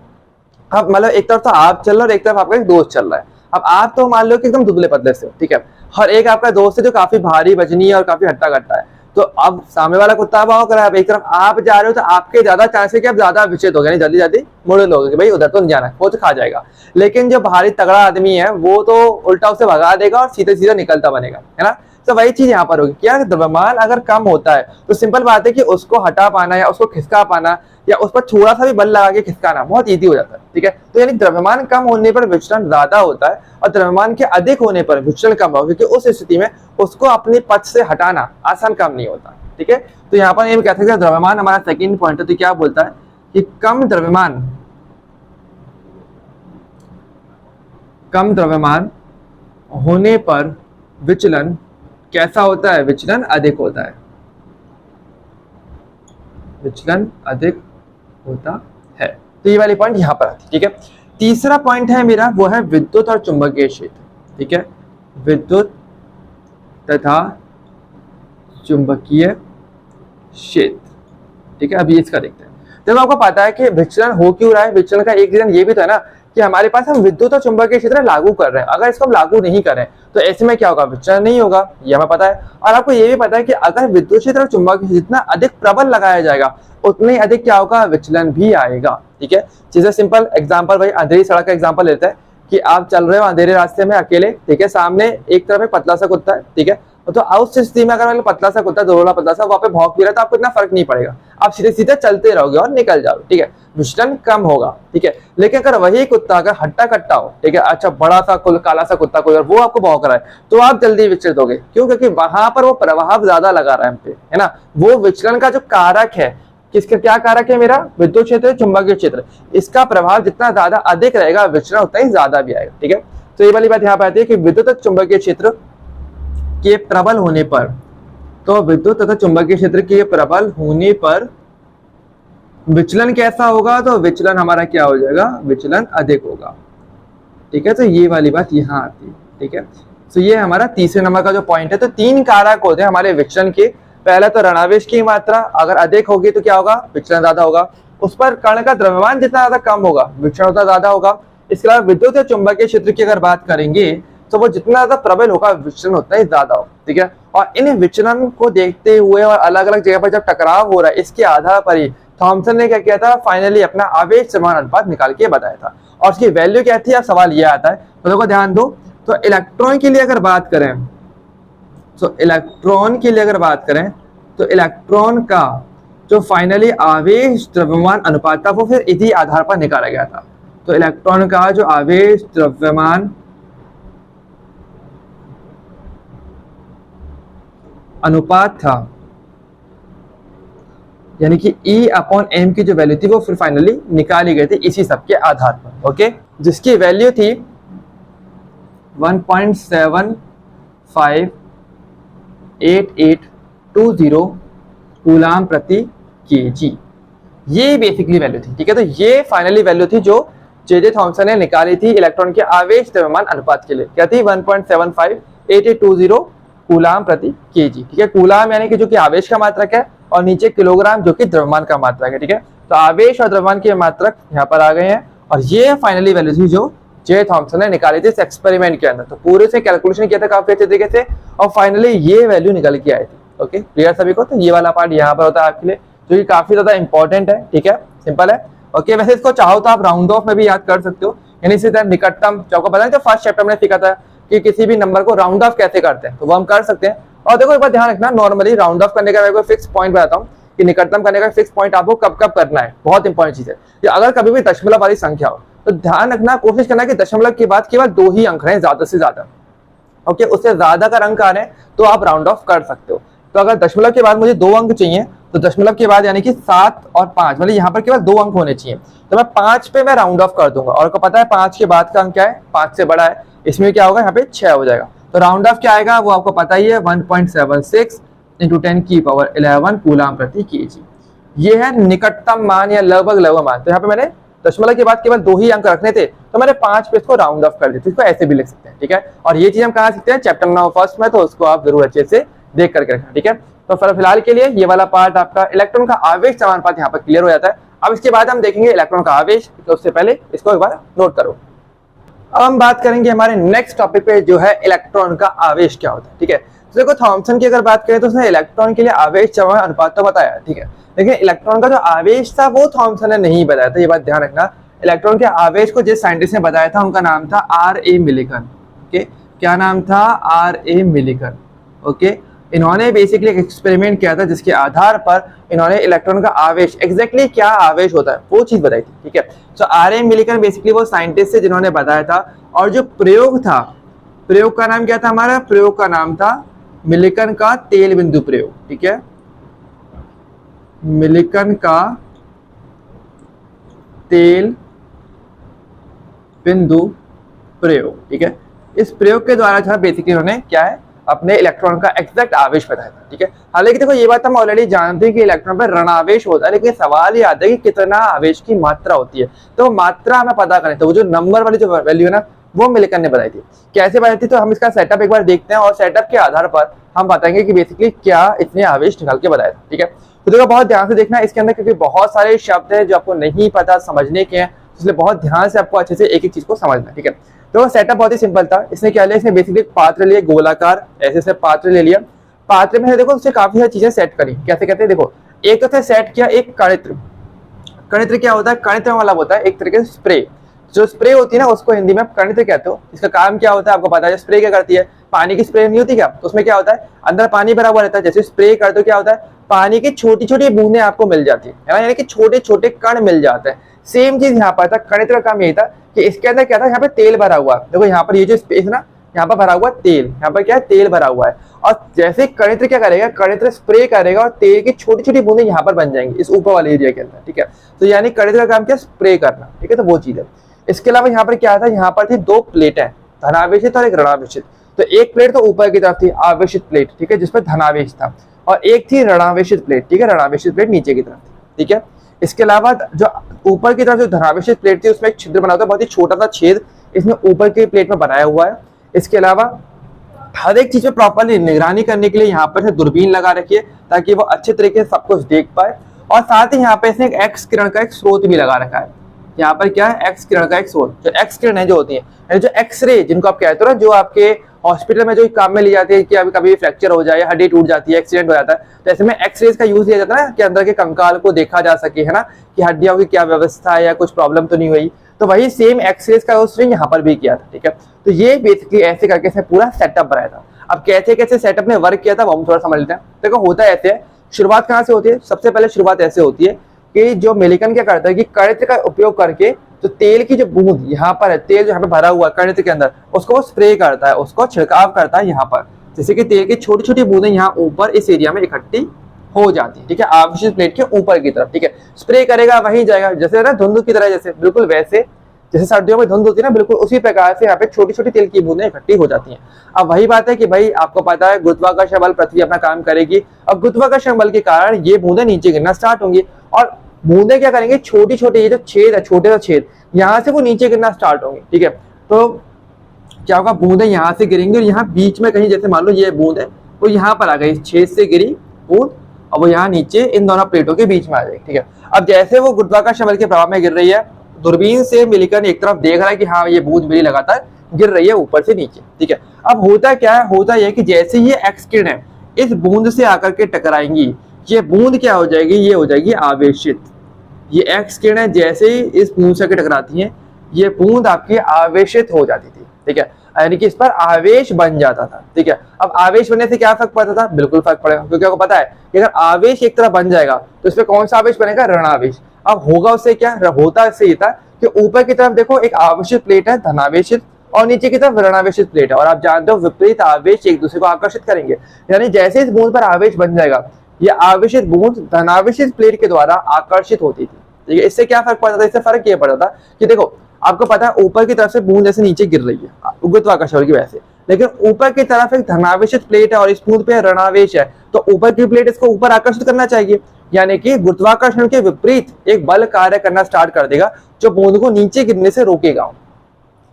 Speaker 1: अब मतलब एक तरफ तो आप चल रहे हो और एक तरफ आपका एक दोस्त चल रहा है। अब आप तो मान लो कि एकदम दुबले पतले से हो, ठीक है, और एक आपका दोस्त है जो काफी भारी वजनी है और काफी हट्टा कट्टा है। तो अब सामने वाला कुत्ता भाग रहा है, एक तरफ आप जा रहे हो तो आपके ज्यादा चांस है कि आप ज्यादा विचलित हो गए, जल्दी जल्दी मुड़ लोगे कि भाई उधर तो नहीं जाना है, वो तो खा जाएगा। लेकिन जो भारी तगड़ा आदमी है वो तो उल्टा उसे भगा देगा और सीधे सीधे निकलता बनेगा, है ना। तो वही चीज यहाँ पर होगी, क्या द्रव्यमान अगर कम होता है तो सिंपल बात है कि उसको हटा पाना या उसको खिसका पाना या उस पर थोड़ा सा भी बल लगा के खिसकाना बहुत इजी हो जाता है। ठीक है, तो यानी द्रव्यमान कम होने पर विचलन ज्यादा होता है और द्रव्यमान के अधिक होने पर विचलन कम होगा, क्योंकि उस स्थिति में उसको अपने पथ से हटाना आसान काम नहीं होता। ठीक है, तो यहाँ पर ये कह सकते हैं द्रव्यमान हमारा सेकंड पॉइंट है। तो क्या बोलता है कि कम द्रव्यमान होने पर विचलन कैसा होता है, विचलन अधिक होता है, विचलन अधिक होता है। तो ये वाली पॉइंट यहां पर आती है। ठीक है, तीसरा पॉइंट है मेरा वो है विद्युत और चुंबकीय क्षेत्र। ठीक है, विद्युत तथा चुंबकीय क्षेत्र। ठीक है, अभी इसका देखते हैं। देखो आपको पता है कि विचलन हो क्यों रहा है, विचलन का एक रीजन ये भी तो है ना कि हमारे पास हम विद्युत और चुंबकीय क्षेत्र लागू कर रहे हैं। अगर इसको हम लागू नहीं करें तो ऐसे में क्या होगा, विचलन नहीं होगा, ये हमें पता है। और आपको ये भी पता है कि अगर विद्युत क्षेत्र और चुंबकीय जितना अधिक प्रबल लगाया जाएगा उतने ही अधिक क्या होगा, विचलन भी आएगा। ठीक है, चीजें सिंपल एग्जांपल भाई अंधेरी सड़क का एग्जांपल लेते हैं कि आप चल रहे हो अंधेरे रास्ते में अकेले, ठीक है, सामने एक तरफ एक पतला सा कुत्ता है, ठीक है, तो उस स्थिति में अगर पतला सा कुत्ता दोहरा पतला सा वहां पे भौंक भी रहा है तो आपको इतना फर्क नहीं पड़ेगा, आप सीधे सीधे चलते रहोगे और निकल जाओगे। ठीक है, विचलन कम होगा। ठीक है, लेकिन अगर वही कुत्ता अगर हट्टा कट्टा हो, ठीक है, अच्छा बड़ा सा काला सा कुत्ता कोई और वो आपको भौंक रहा है तो आप जल्दी विचलित होगे। क्यों, क्योंकि वहां पर वो प्रभाव ज्यादा लगा रहा है हम पे, है ना। वो विचलन का जो कारक है, किसका क्या कारक है, मेरा विद्युत क्षेत्र चुंबकीय क्षेत्र, इसका प्रभाव जितना ज्यादा अधिक रहेगा विचलन उतना ही ज्यादा भी आएगा। ठीक है, तो ये वाली बात यहाँ पे आती है कि विद्युत चुंबकीय क्षेत्र के प्रबल होने पर, तो विद्युत तथा चुंबकीय क्षेत्र के प्रबल होने पर विचलन कैसा होगा, तो विचलन हमारा क्या हो जाएगा, विचलन अधिक होगा। ठीक है, तो ये वाली बात यहाँ आती है। ठीक है, तो ये हमारा तीसरे नंबर का जो पॉइंट है। तो 3 कारक होते हैं हमारे विचलन के। पहला तो ऋणावेश की मात्रा अगर अधिक होगी तो क्या होगा, विचलन ज्यादा होगा। उस पर कण का द्रव्यमान जितना ज्यादा कम होगा, विचलन उतना ज्यादा होगा। इसके अलावा विद्युत या चुंबकीय क्षेत्र की अगर बात करेंगे तो वो जितना ज्यादा प्रबल होगा, विचलन उतना ही ज्यादा होगा। ठीक है, और इन विचलन को देखते हुए और अलग अलग जगह पर जब टकराव हो रहा है, इसके आधार पर ही थॉमसन ने क्या किया था, फाइनली अपना आवेश समान अनुपात निकाल के बताया था। और उसकी वैल्यू क्या थी, अब सवाल ये आता है, तो देखो ध्यान दो। तो इलेक्ट्रॉन के लिए अगर बात करें, तो इलेक्ट्रॉन के लिए अगर बात करें तो इलेक्ट्रॉन का जो फाइनली आवेश द्रव्यमान अनुपात था वो फिर इसी आधार पर निकाला गया था। तो इलेक्ट्रॉन का जो आवेश द्रव्यमान अनुपात था, यानी कि E/m की जो वैल्यू थी वो फिर फाइनली निकाली गई थी इसी सब के आधार पर। ओके, जिसकी वैल्यू थी 1.758820 कूलाम प्रति केजी, ये बेसिकली वैल्यू थी। ठीक है, तो ये फाइनली वैल्यू थी जो जे थॉमसन ने निकाली थी इलेक्ट्रॉन के आवेश द्रव्यमान अनुपात के लिए। क्या थी, 1.758820 कूलाम प्रति केजी। ठीक है, कूलाम यानी कि जो कि आवेश का मात्रक है, और नीचे किलोग्राम जो कि द्रव्यमान का मात्रक है। ठीक है, तो आवेश और द्रव्यमान के मात्रक यहाँ पर आ गए हैं, और ये फाइनली वैल्यू थी जो जे थॉमसन ने निकाली थी इस एक्सपेरिमेंट के अंदर। तो पूरे से कैलकुलेशन किया था काफी अच्छे तरीके से, और फाइनली ये वैल्यू निकल के आई थी। ओके, क्लियर सभी को। तो ये वाला पार्ट यहाँ पर होता है आपके लिए, जो कि काफी ज्यादा इंपॉर्टेंट है। ठीक है, सिंपल है। ओके, वैसे इसको चाहो तो आप राउंड ऑफ में भी याद कर सकते हो, यानी इसी तरह निकटतम, जो आपको पता है, जो फर्स्ट चैप्टर में सीखा था कि किसी भी नंबर को राउंड ऑफ कैसे करते हैं, तो वो हम कर सकते हैं। और देखो एक बार ध्यान रखना, नॉर्मली राउंड ऑफ करने का मैं कोई फिक्स पॉइंट बताता हूँ कि निकटतम करने का फिक्स पॉइंट आपको कब कब करना है। बहुत इंपॉर्टेंट चीज है कि अगर कभी भी दशमलव वाली संख्या हो तो ध्यान रखना, कोशिश करना कि दशमलव के बाद केवल 2 ही अंक रहें, ज्यादा से ज्यादा। ओके, उससे ज्यादा अगर अंक आ रहे हैं तो आप राउंड ऑफ कर सकते हो। तो अगर दशमलव के बाद मुझे 2 अंक चाहिए, तो दशमलव के बाद यानी कि 7 और 5, मतलब यहाँ पर केवल 2 अंक होने चाहिए, तो मैं 5 पे मैं राउंड ऑफ कर दूंगा। और आपको पता है 5 के बाद का अंक क्या है, 5 से बड़ा है, इसमें क्या होगा, यहाँ पे 6 हो जाएगा। तो राउंड ऑफ क्या आएगा वो आपको पता ही है, 1.76 × 10⁻11 कूलाम प्रति केजी। ये है निकटतम मान या लगभग मान। तो यहाँ पे मैंने दशमलव के बाद केवल 2 ही अंक रखने थे, तो मैंने 5 पे इसको राउंड ऑफ कर दिया। तो इसको ऐसे भी लिख सकते हैं। ठीक है, और ये चीज हम कहाँ सीखते हैं, चैप्टर नंबर फर्स्ट में, तो उसको आप जरूर अच्छे से देख करके रखना। ठीक है, तो फिलहाल के लिए ये वाला पार्ट आपका इलेक्ट्रॉन का आवेश समानुपात यहाँ पर क्लियर हो जाता है। अब इसके बाद हम देखेंगे इलेक्ट्रॉन का आवेश, तो उससे पहले इसको एक बार नोट करो। अब हम बात करेंगे हमारे नेक्स्ट टॉपिक पे, जो है इलेक्ट्रॉन का आवेश क्या होता है। ठीक है, तो देखो थॉमसन की अगर बात करें तो उसने इलेक्ट्रॉन के लिए आवेश समानुपात अनुपात तो बताया। ठीक है, लेकिन इलेक्ट्रॉन का जो आवेश था वो थॉमसन ने नहीं बताया था, ये बात ध्यान रखना। इलेक्ट्रॉन के आवेश को जिस साइंटिस्ट ने बताया था उनका नाम था R.A. मिलिकन। ओके, क्या नाम था, R.A. मिलिकन। ओके, इन्होंने बेसिकली एक एक्सपेरिमेंट किया था जिसके आधार पर इन्होंने इलेक्ट्रॉन का आवेश, एग्जैक्टली क्या आवेश होता है वो चीज बताई थी। ठीक है, तो R.A. मिलिकन बेसिकली वो साइंटिस्ट थे जिन्होंने बताया था, और जो प्रयोग था, प्रयोग का नाम क्या था हमारा, प्रयोग का नाम था मिलिकन का तेल बिंदु प्रयोग। ठीक है, मिलिकन का तेल बिंदु प्रयोग। ठीक है, इस प्रयोग के द्वारा जो बेसिकली उन्होंने क्या है, अपने इलेक्ट्रॉन का एग्जैक्ट आवेश बताया था। ठीक है, हालांकि देखो ये बात हम ऑलरेडी जानते हैं कि इलेक्ट्रॉन पर ऋणावेश होता है, लेकिन सवाल ये आता है कि कितना आवेश की मात्रा होती है। तो मात्रा हमें पता करें तो वो जो नंबर वाली जो वैल्यू है ना, वो मिलिकन ने बताई थी। कैसे बताई थी, तो हम इसका सेटअप एक बार देखते हैं, और सेटअप के आधार पर हम बताएंगे कि बेसिकली क्या इसने आवेश निकाल के बताया था। ठीक है, तो देखो बहुत ध्यान से देखना इसके अंदर, क्योंकि बहुत सारे शब्द हैं जो आपको नहीं पता समझने के हैं, इसलिए बहुत ध्यान से आपको अच्छे से एक एक चीज को समझना। ठीक है, तो सेटअप बहुत ही सिंपल था। इसने क्या लिया, इसने बेसिकली पात्र लिए गोलाकार, ऐसे से पात्र ले लिया। पात्र में देखो उससे काफी सारी चीजें सेट करी। कैसे कहते हैं, देखो एक तो सेट किया एक कणित्र। कणित्र क्या होता है, कणित्र मतलब होता है एक तरीके से स्प्रे। जो स्प्रे होती है ना उसको हिंदी में आप कणित्र कहते हो। इसका काम क्या होता है आपको पता है, स्प्रे क्या करती है, पानी की स्प्रे नहीं होती क्या, तो उसमें क्या होता है अंदर पानी भरा हुआ रहता है, जैसे स्प्रे करते हो क्या होता है, पानी की छोटी छोटी बूंदें आपको मिल जाती है ना, यानी कि छोटे छोटे कण मिल जाते हैं। सेम चीज यहाँ पर था, कणित्र का काम यही था कि इसके अंदर क्या था, यहाँ पे तेल भरा हुआ है। देखो यहाँ पर ये जो स्पेस ना, यहाँ पर भरा हुआ तेल, यहाँ पर क्या है, तेल भरा हुआ है। और जैसे कणित्र क्या करेगा, कणित्र स्प्रे करेगा और तेल की छोटी छोटी बूंदें यहाँ पर बन जाएंगी इस ऊपर वाले एरिया के अंदर। ठीक है, तो यानी कणित्र का काम क्या, स्प्रे करना। ठीक है, तो वो चीज है। इसके अलावा यहाँ पर क्या था, यहाँ पर थी 2 प्लेटें, धनावेशित और एक ऋणावेशित। तो एक प्लेट तो ऊपर की तरफ थी आवेशित प्लेट, ठीक है, जिसपे धनावेश था, और एक थी ऋणावेशित प्लेट, ठीक है, ऋणावेशित प्लेट नीचे की तरफ थी, ठीक है। इसके अलावा जो ऊपर की तरफ जो धनावेशित प्लेट थी उसमें एक छिद्र बना था, बहुत ही छोटा सा छेद इसमें ऊपर की प्लेट में बनाया हुआ है। इसके अलावा हर एक चीज में प्रॉपरली निगरानी करने के लिए यहाँ पर दूरबीन लगा रखी है ताकि वो अच्छे तरीके से सब कुछ देख पाए, और साथ ही यहाँ पे इसने एक एक्स किरण का एक स्रोत भी लगा रखा है। यहाँ पर क्या है, एक्स किरण का एक स्रोत, जो एक्स किरण है जो होती है, जो एक्सरे जिनको आप कहते हो ना, जो आपके हॉस्पिटल में जो काम में ली जाती है कि अभी कभी फ्रैक्चर हो जाए, हड्डी टूट जाती है, एक्सीडेंट हो जाता है, तो ऐसे में एक्सरेज का यूज किया जाता है ना कि अंदर के कंकाल को देखा जा सके, है ना, कि हड्डियों की क्या व्यवस्था है या कुछ प्रॉब्लम तो नहीं हुई। तो वही सेम एक्सरेज का उसने यहाँ पर भी किया था, ठीक है। तो ये बेसिकली ऐसे करके इसने पूरा सेटअप बनाया था। अब कैसे कैसे सेटअप ने वर्क किया था वो हम थोड़ा समझ लेते हैं। देखो होता ऐसे है, शुरुआत कहाँ से होती है, सबसे पहले शुरुआत ऐसे होती है कि जो मिलिकन क्या करता है कि कर्णित्र का उपयोग करके तो तेल की जो बूंद यहाँ पर है, तेल जो यहाँ पे भरा हुआ है कर्णित्र के अंदर, उसको वो स्प्रे करता है, उसको छिड़काव करता है यहाँ पर, जैसे कि तेल की छोटी छोटी बूंदें यहाँ ऊपर इस एरिया में इकट्ठी हो जाती है, ठीक है, आवेशित प्लेट के ऊपर की तरफ, ठीक है। स्प्रे करेगा वहीं जाएगा, जैसे ना धुंध की तरह, जैसे बिल्कुल वैसे जैसे सर्दियों में धुंध होती है ना, बिल्कुल उसी प्रकार से यहाँ पे छोटी छोटी तेल की बूंदें इकट्ठी हो जाती हैं। अब वही बात है कि भाई आपको पता है गुरुत्वाकर्षण बल पृथ्वी अपना काम करेगी, और गुरुत्वाकर्षण बल के कारण ये बूंदें नीचे गिरना स्टार्ट होंगी, और बूंदें क्या करेंगे, छोटी छोटी ये जो छेद है, छोटे सा छेद, यहाँ से वो नीचे गिरना स्टार्ट होंगे, ठीक है। तो क्या होगा, बूंदें यहाँ से गिरेंगी और यहाँ बीच में कहीं, जैसे मान लो ये बूंद है वो यहाँ पर आ गई, छेद से गिरी बूंद, और वो यहाँ नीचे इन दोनों प्लेटों के बीच में आ जाएगी, ठीक है। अब जैसे वो गुरुत्वाकर्षण बल के प्रभाव में गिर रही है, दूरबीन से मिलिकन एक तरफ देख रहा है कि हाँ ये बूंद मेरी लगातार गिर रही है ऊपर से नीचे, ठीक है। अब होता क्या है, होता यह कि जैसे ये एक्स किरण है इस बूंद से आकर के टकराएंगी, ये बूंद क्या हो जाएगी, ये हो जाएगी आवेशित। ये एक्स किरण जैसे ही इस बूंद से टकराती है, ये बूंद आपकी आवेशित हो जाती थी, ठीक है, यानी कि इस पर आवेश बन जाता था, ठीक है। अब आवेश बनने से क्या फर्क पड़ता था, बिल्कुल फर्क पड़ेगा, क्योंकि आपको पता है कि अगर आवेश एक तरफ बन जाएगा तो इस पर कौन सा आवेश बनेगा, ऋणावेश। अब होगा उससे क्या, होता इससे ये था कि ऊपर की तरफ देखो एक आवेशित प्लेट है धनावेशित, और नीचे की तरफ ऋणावेशित प्लेट है, और आप जानते हो विपरीत आवेश एक दूसरे को आकर्षित करेंगे, यानी जैसे इस बूंद पर आवेश बन जाएगा, ये आवेशित बूंद धनावेशित प्लेट के द्वारा आकर्षित होती थी, ठीक है। इससे क्या फर्क पड़ता था, इससे फर्क ये पड़ता था कि देखो आपको पता है ऊपर की तरफ से बूंद जैसे नीचे गिर रही है गुरुत्वाकर्षण की वजह से, लेकिन ऊपर की तरफ एक धनावेशित प्लेट है और इस बूंद पे ऋणावेश है, तो ऊपर की प्लेट इसको ऊपर आकर्षित करना चाहिए, यानी कि गुरुत्वाकर्षण के विपरीत एक बल कार्य करना स्टार्ट कर देगा जो बूंद को नीचे गिरने से रोकेगा।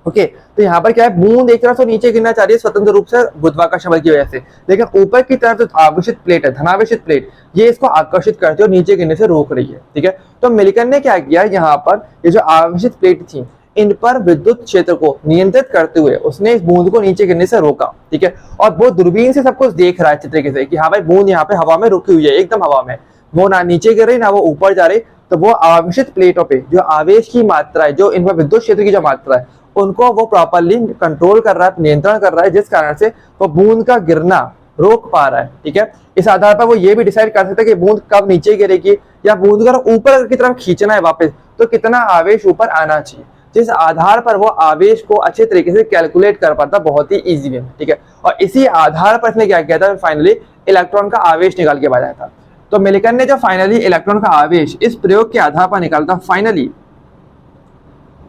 Speaker 1: ओके, तो यहाँ पर क्या है, बूंद एक तरफ से नीचे गिरना चाह रही है स्वतंत्र रूप से गुरुत्वाकर्षण बल की वजह से, लेकिन ऊपर की तरफ जो आवेशित प्लेट है धनावेशित प्लेट, ये इसको आकर्षित करती है और नीचे गिरने से रोक रही है, ठीक है। तो मिलिकन ने क्या किया, यहाँ पर ये जो आवेशित प्लेट थी इन पर विद्युत क्षेत्र को नियंत्रित करते हुए उसने इस बूंद को नीचे गिरने से रोका, ठीक है। और वो दूरबीन से सब कुछ देख रहा है अच्छे तरीके से कि हाँ भाई बूंद यहाँ पे हवा में रुकी हुई है, एकदम हवा में, वो ना नीचे गिर रही ना वो ऊपर जा रही, तो वो आवेशित प्लेटों पे जो आवेश की मात्रा है, जो इनमें विद्युत क्षेत्र की जो मात्रा है, उनको वो प्रॉपरली कंट्रोल कर रहा है, नियंत्रण कर रहा है, जिस कारण से वो बूंद का गिरना रोक पा रहा है, ठीक है। इस आधार पर वो ये भी डिसाइड कर सकता है कि बूंद कब नीचे गिरेगी, या बूंद को ऊपर की तरफ खींचना है वापस, तो कितना आवेश ऊपर आना चाहिए, जिस आधार पर वो आवेश को अच्छे तरीके से कैलकुलेट कर पाता बहुत ही इजी वे में, ठीक है। और इसी आधार पर इसने क्या किया था, फाइनली इलेक्ट्रॉन का आवेश निकाल के बताया था। तो मिलिकन ने जो फाइनली इलेक्ट्रॉन का आवेश इस प्रयोग के आधार पर निकाला था फाइनली,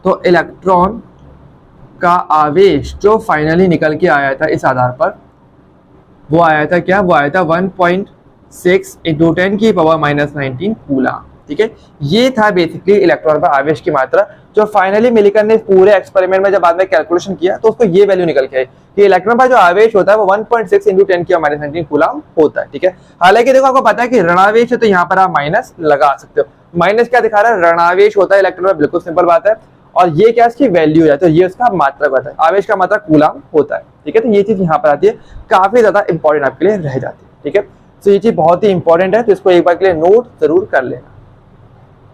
Speaker 1: तो इलेक्ट्रॉन का आवेश जो फाइनली निकल के आया था इस आधार पर, वो आया था क्या, वो आया था 1.6 × 10⁻⁻19 कूलम, ठीक है। ये था बेसिकली इलेक्ट्रॉन पर आवेश की मात्रा, जो फाइनली मिलिकन ने पूरे एक्सपेरिमेंट में जब बाद में कैलकुलेशन किया तो उसको ये वैल्यू निकल के आई कि इलेक्ट्रॉन पर जो आवेश होता है वो 1.6 × 10⁻19 कूलम होता है, ठीक है। हालांकि देखो आपको पता है कि ऋणावेश है तो यहाँ पर आप माइनस लगा सकते हो, माइनस क्या दिखा रहा है, ऋणावेश होता है इलेक्ट्रॉन में, बिल्कुल सिंपल बात है, और ये क्या इसकी वैल्यू हो जाती है, ये उसका मात्रा होता है, आवेश का मात्रा कूलम होता है, ठीक है। तो ये चीज यहाँ पर आती है, काफी ज्यादा इंपॉर्टेंट आपके लिए रह जाती है, ठीक है। तो ये चीज बहुत ही इंपॉर्टेंट है, तो इसको एक बार के लिए नोट जरूर कर लेना।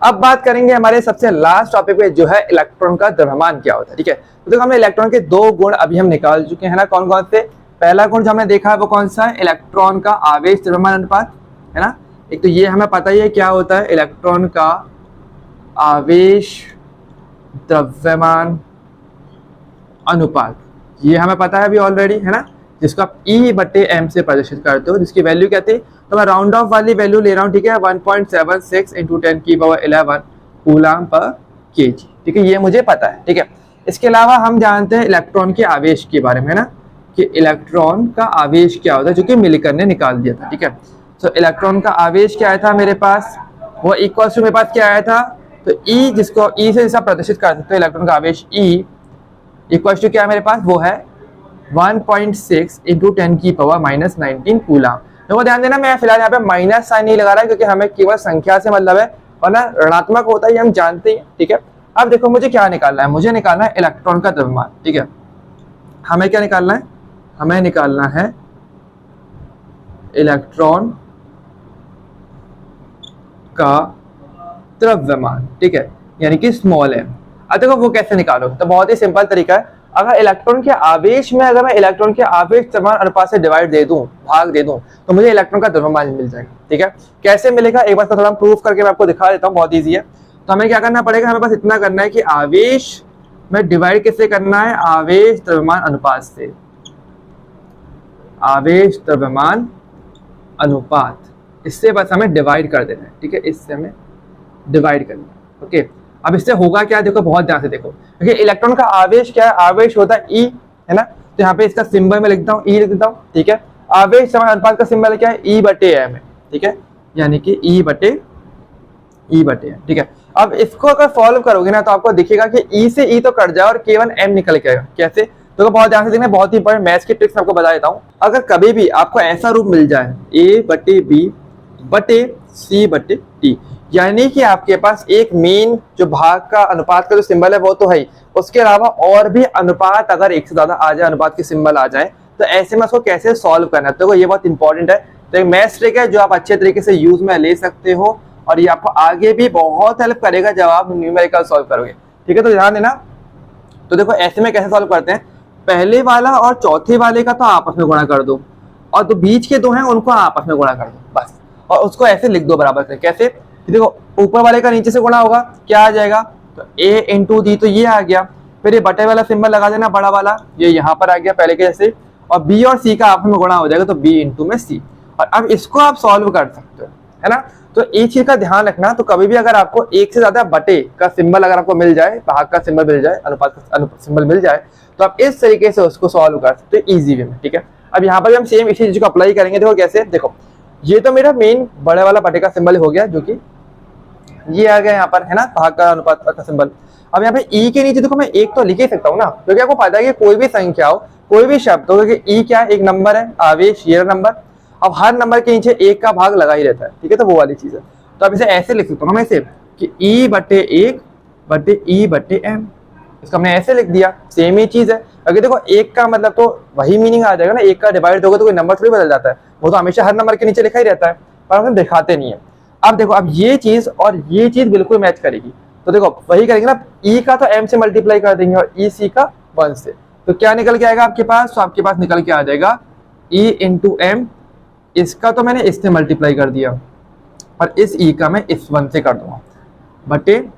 Speaker 1: अब बात करेंगे हमारे सबसे लास्ट टॉपिक पे, जो है इलेक्ट्रॉन का द्रव्यमान क्या होता है, ठीक है। तो देखो हमने इलेक्ट्रॉन के दो गुण अभी हम निकाल चुके हैं ना, कौन कौन से, पहला गुण जो हमने देखा है वो कौन सा है, इलेक्ट्रॉन का आवेश द्रव्यमान अनुपात, है ना। एक तो ये हमें पता ही है क्या होता है, इलेक्ट्रॉन का आवेश द्रव्यमान अनुपात, ये हमें पता है अभी ऑलरेडी, है ना, जिसको आप E/m से प्रदर्शित करते हो, जिसकी वैल्यू क्या थी, तो मैं राउंड ऑफ वाली वैल्यू ले रहा हूँ, ठीक है, 1.76 × 10⁻11 कूलम पर kg, ठीक है, ये मुझे पता है, ठीक है। इसके अलावा हम जानते हैं इलेक्ट्रॉन के आवेश के बारे में ना, कि इलेक्ट्रॉन का आवेश क्या होता है, जो कि मिलिकर ने निकाल दिया था। ठीक है, तो इलेक्ट्रॉन का आवेश क्या आया था मेरे पास, वो इक्वल टू मेरे पास क्या आया था, तो E, जिसको E से जैसा प्रदर्शित कर सकते हो इलेक्ट्रॉन का आवेश E इक्वल टू क्या है मेरे पास, वो है 1.6 इंटू 10⁻⁻19 कूलम। तो ध्यान देना, मैं फिलहाल यहाँ पे माइनस साइन नहीं लगा रहा है क्योंकि हमें केवल संख्या से मतलब है, वरना ऋणात्मक होता है ये हम जानते हैं। ठीक है, अब देखो मुझे क्या निकालना है, मुझे निकालना है इलेक्ट्रॉन का द्रव्यमान। ठीक है, हमें क्या निकालना है, हमें निकालना है इलेक्ट्रॉन का द्रव्यमान। ठीक है, यानी कि स्मॉल m। अब देखो वो कैसे निकालो, तो बहुत ही सिंपल तरीका है। अगर इलेक्ट्रॉन के आवेश में, अगर मैं इलेक्ट्रॉन के आवेश द्रव्यमान अनुपात से डिवाइड दे दूं, भाग दे दूं, तो मुझे इलेक्ट्रॉन का द्रव्यमान मिल जाएगा। ठीक है, कैसे मिलेगा एक बार तो थोड़ा प्रूफ करके मैं आपको दिखा देता हूँ, बहुत ईजी है। तो हमें क्या करना पड़ेगा, हमें बस इतना करना है कि आवेश में डिवाइड किससे करना है, आवेश द्रव्यमान अनुपात से, आवेश द्रव्यमान अनुपात, इससे बस हमें डिवाइड कर देना है। ठीक है, इससे हमें डिवाइड करना है। ओके, अब इससे होगा क्या, देखो बहुत ध्यान से देखो, क्योंकि इलेक्ट्रॉन का आवेश क्या है, आवेश होता है E, है ना। तो यहाँ पे इसका सिंबल मैं लिखता हूँ, E लिख देता हूँ। ठीक है, आवेश द्रव्यमान अनुपात का सिंबल क्या है, E/m है। ठीक है, यानी कि E/m। ठीक है, अब इसको अगर सॉल्व करोगे ना, तो आपको दिखेगा कि E से E तो कट जाए और केवल m निकल के आएगा। कैसे, तो बहुत ध्यान से देखना, बहुत ही इंपॉर्टेंट मैथ्स की ट्रिक्स आपको बता देता हूँ। अगर कभी भी आपको ऐसा रूप मिल जाए A/B/C/T, यानी कि आपके पास एक मेन जो भाग का अनुपात का जो सिंबल है वो तो है ही, उसके अलावा और भी अनुपात अगर एक से ज्यादा आ जाए, अनुपात के सिंबल आ जाए, तो ऐसे में उसको कैसे सॉल्व करना है, तो ये बहुत इंपॉर्टेंट है। तो एक मैथ्स ट्रिक है जो आप अच्छे तरीके से यूज में ले सकते हो, और ये आपको आगे भी बहुत हेल्प करेगा जब आप न्यूमेरिकल सॉल्व करोगे। ठीक है, तो ध्यान देना। तो देखो ऐसे में कैसे सॉल्व करते हैं, पहले वाला और चौथे वाले का तो आपस में गुणा कर दो, और जो बीच के दो हैं उनको आपस में गुणा कर दो बस, और उसको ऐसे लिख दो बराबर से। कैसे, देखो ऊपर वाले का नीचे से गुणा होगा, क्या आ जाएगा, तो A इंटू डी, तो ये आ गया। फिर ये बटे वाला सिंबल लगा देना बड़ा वाला, ये यहाँ पर आ गया पहले के जैसे, और B और C का आपस में गुणा हो जाएगा, तो B इंटू में C। और अब इसको आप सॉल्व कर सकते हो, है ना। तो एक चीज का ध्यान रखना, तो कभी भी अगर आपको एक से ज्यादा बटे का सिंबल अगर आपको मिल जाए, भाग का सिंबल मिल जाए, अनुपात का सिंबल मिल जाए, तो आप इस तरीके से उसको सॉल्व कर सकते हो इजी वे में। ठीक है, अब यहाँ पर भी हम सेम इसी चीज को अप्लाई करेंगे। देखो कैसे, देखो ये तो मेरा मेन बड़े वाला बटे का सिंबल हो गया, जो कि ये आ गया यहाँ पर, है ना, भाग का अनुपात का सिंबल। अब यहाँ पे E के नीचे देखो मैं एक तो लिख ही सकता हूँ ना, क्योंकि आपको पता है कि कोई भी संख्या हो, कोई भी शब्द हो, क्योंकि E क्या है, एक नंबर है, आवेश ये नंबर, अब हर नंबर के नीचे एक का भाग लगा ही रहता है। ठीक है, तो वो वाली चीज है। तो अब इसे ऐसे लिख सकता हूँ मैं इसे, कि E/1/E/m, इसको हमने ऐसे लिख दिया। सेम ही चीज है, अगर देखो एक का मतलब तो वही मीनिंग आ जाएगा ना, एक का डिवाइड होगा तो कोई नंबर थोड़ी बदल जाता है, वो तो हमेशा हर नंबर के नीचे लिखा ही रहता है, पर हम दिखाते नहीं है। अब देखो, अब ये चीज और ये चीज बिल्कुल मैच करेगी, तो देखो वही करेंगे ना, E का तो m से मल्टीप्लाई कर देंगे और EC का 1 से, तो क्या निकल के आएगा आपके पास, तो आपके पास निकल के आ जाएगा E इंटू m, इसका तो मैंने इससे मल्टीप्लाई कर दिया, और इस E का मैं इस 1 से कर दूंगा, बटे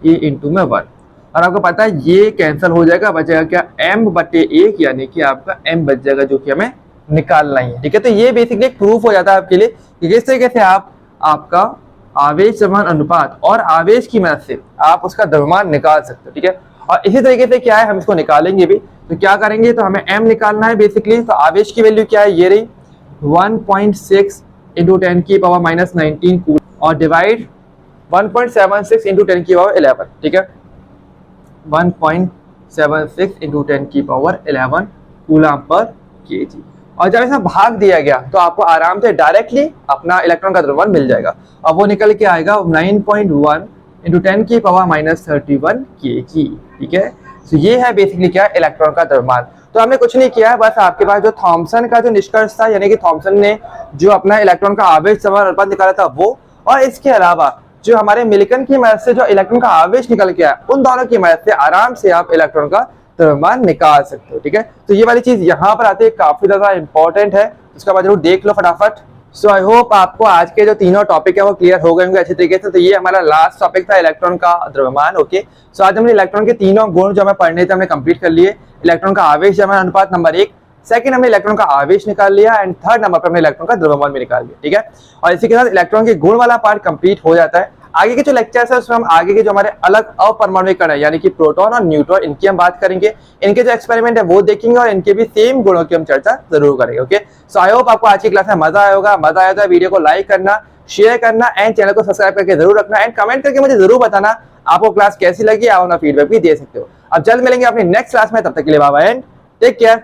Speaker 1: E इंटू में 1, और आपको पता है ये कैंसिल हो जाएगा, बचेगा क्या, m/1, यानी कि आपका m बच जाएगा, जो कि हमें निकालना ही है। ठीक है, तो ये बेसिकली एक प्रूफ हो जाता है आपके लिए कि किस तरीके से आप आपका आवेश द्रव्यमान अनुपात और आवेश की मदद से आप उसका द्रव्यमान निकाल सकते हो। ठीक है, और इसी तरीके से क्या है, हम इसको निकालेंगे भी, तो क्या करेंगे, तो हमें m निकालना है बेसिकली। तो आवेश की वैल्यू क्या है, ये रही 1.6 इंटू 10⁻⁻19 कूलम, और डिवाइड 1.76 इंटू 10⁻11। ठीक है, 1.76 इंटू 10⁻11 कूलम पर केजी। और जब इसमें भाग दिया गया तो आपको आराम से डायरेक्टली अपना इलेक्ट्रॉन का द्रव्यमान मिल जाएगा, अब वो निकल के आएगा 9.1 इंटू 10⁻⁻31 केजी। ठीक है, तो ये है बेसिकली क्या, इलेक्ट्रॉन का द्रव्यमान। तो हमने कुछ नहीं किया है, बस आपके पास जो थॉमसन का जो निष्कर्ष था, यानी कि थॉमसन ने जो अपना इलेक्ट्रॉन का आवेश द्रव्यमान अनुपात निकाला था वो, और इसके अलावा जो हमारे मिल्टन की मदद से जो इलेक्ट्रॉन का आवेश निकल के आया, उन दोनों की मदद से आराम से आप इलेक्ट्रॉन का द्रव्यमान निकाल सकते हो। ठीक है, तो ये वाली चीज यहाँ पर आती है, काफी ज्यादा इंपॉर्टेंट है, उसका बाद जरूर देख लो फटाफट। सो आई होप आपको आज के जो तीनों टॉपिक है वो क्लियर हो गए होंगे अच्छे तरीके से। तो ये हमारा लास्ट टॉपिक था, इलेक्ट्रॉन का द्रव्यमान। ओके, सो आज हमने इलेक्ट्रॉन के तीनों गुण जो हमें पढ़ने थे हमने कंप्लीट कर लिए। इलेक्ट्रॉन का आवेश द्रव्यमान अनुपात नंबर 1, सेकंड हमने इलेक्ट्रॉन का आवेश निकाल लिया, एंड थर्ड नंबर पर हमने इलेक्ट्रॉन का द्रव्यमान भी निकाल लिया। ठीक है, और इसी के साथ इलेक्ट्रॉन के गुण वाला पार्ट कंप्लीट हो जाता है। आगे के जो लेक्चर्स है उसमें हम आगे के जो हमारे अलग अपरमाणविक कण है यानी कि प्रोटॉन और न्यूट्रॉन, इनकी हम बात करेंगे, इनके जो एक्सपेरिमेंट है वो देखेंगे और इनके भी सेम गुणों की हम चर्चा जरूर करेंगे। ओके, सो आई होप आपको आज की क्लास में मजा आया होगा। मजा आया तो वीडियो को लाइक करना, शेयर करना एंड चैनल को सब्सक्राइब करके जरूर रखना एंड कमेंट करके मुझे जरूर बताना आपको क्लास कैसी लगी, आप अपना फीडबैक भी दे सकते हो। अब जल्द मिलेंगे अपनी नेक्स्ट क्लास में, तब तक के लिए bye bye and take care.